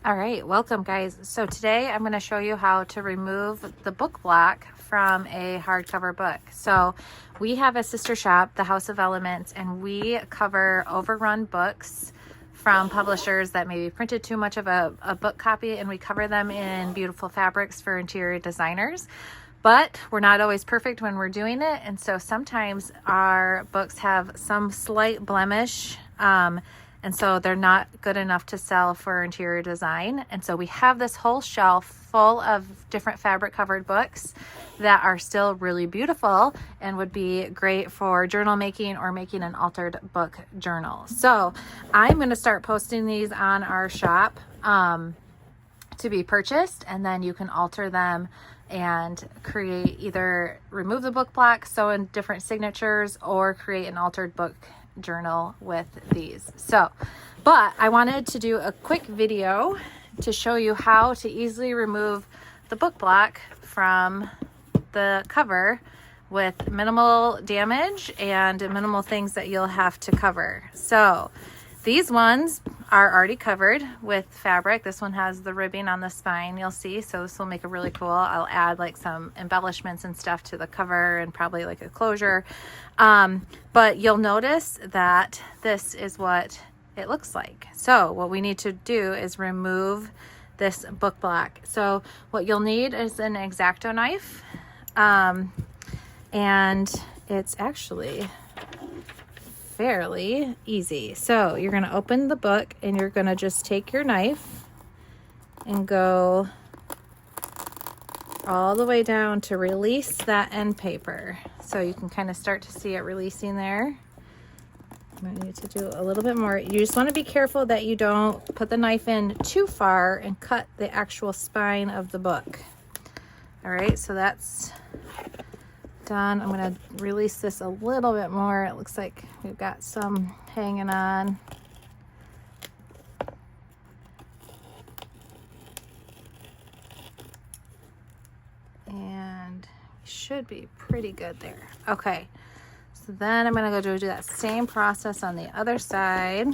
All right, welcome guys. So today I'm going to show you how to remove the book block from a hardcover book. So we have a sister shop, the House of Elements, and we cover overrun books from publishers that maybe printed too much of a book copy, and we cover them in beautiful fabrics for interior designers. But we're not always perfect when we're doing it, and so sometimes our books have some slight blemish, and so they're not good enough to sell for interior design. And so we have this whole shelf full of different fabric covered books that are still really beautiful and would be great for journal making or making an altered book journal. So I'm going to start posting these on our shop to be purchased, and then you can alter them and create, either remove the book block, sew in different signatures, or create an altered book journal with these. So, but I wanted to do a quick video to show you how to easily remove the book block from the cover with minimal damage and minimal things that you'll have to cover. So these ones are already covered with fabric. This one has the ribbing on the spine, you'll see. So this will make it really cool. I'll add like some embellishments and stuff to the cover and probably like a closure. But you'll notice that this is what it looks like. So what we need to do is remove this book block. So what you'll need is an X-Acto knife. And it's actually fairly easy. So you're going to open the book and you're going to just take your knife and go all the way down to release that end paper. So you can kind of start to see it releasing there. I might need to do a little bit more. You just want to be careful that you don't put the knife in too far and cut the actual spine of the book. All right, so that's done. I'm going to release this a little bit more. It looks like we've got some hanging on. And should be pretty good there. Okay, so then I'm going to go do that same process on the other side.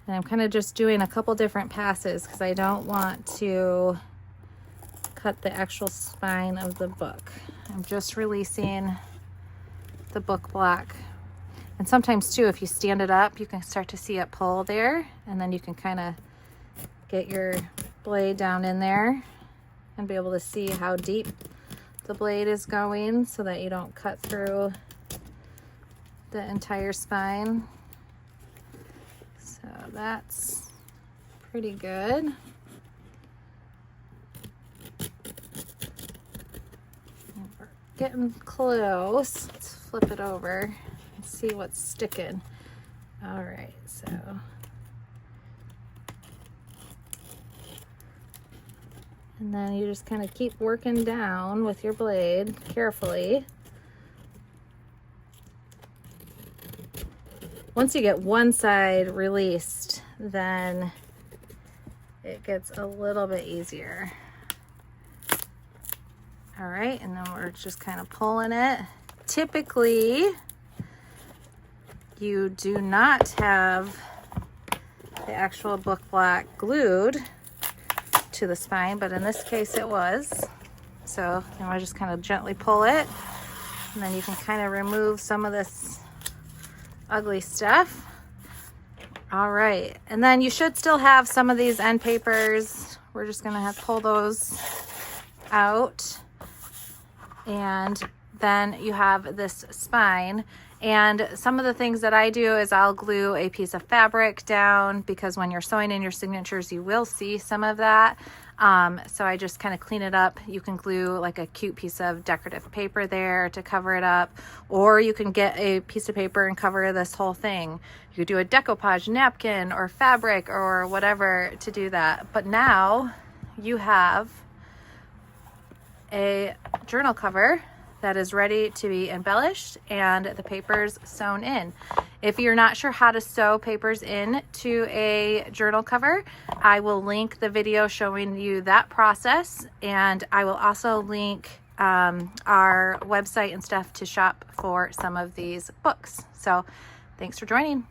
And I'm kind of just doing a couple different passes because I don't want to cut the actual spine of the book. I'm just releasing the book block. And sometimes too, if you stand it up, you can start to see it pull there, and then you can kind of get your blade down in there and be able to see how deep the blade is going so that you don't cut through the entire spine. So that's pretty good. And we're getting close. Let's flip it over and see what's sticking. All right, so and then you just kind of keep working down with your blade carefully. Once you get one side released, then it gets a little bit easier. All right, and then we're just kind of pulling it. Typically, you do not have the actual book block glued to the spine, but in this case it was. So I just kind of gently pull it, and then you can kind of remove some of this ugly stuff. All right, and then you should still have some of these end papers. We're just gonna have to pull those out, and then you have this spine. And some of the things that I do is I'll glue a piece of fabric down, because when you're sewing in your signatures, you will see some of that. So I just kind of clean it up. You can glue like a cute piece of decorative paper there to cover it up, or you can get a piece of paper and cover this whole thing. You could do a decoupage napkin or fabric or whatever to do that. But now you have a journal cover that is ready to be embellished and the papers sewn in. If you're not sure how to sew papers in to a journal cover, I will link the video showing you that process, and I will also link our website and stuff to shop for some of these books. So thanks for joining.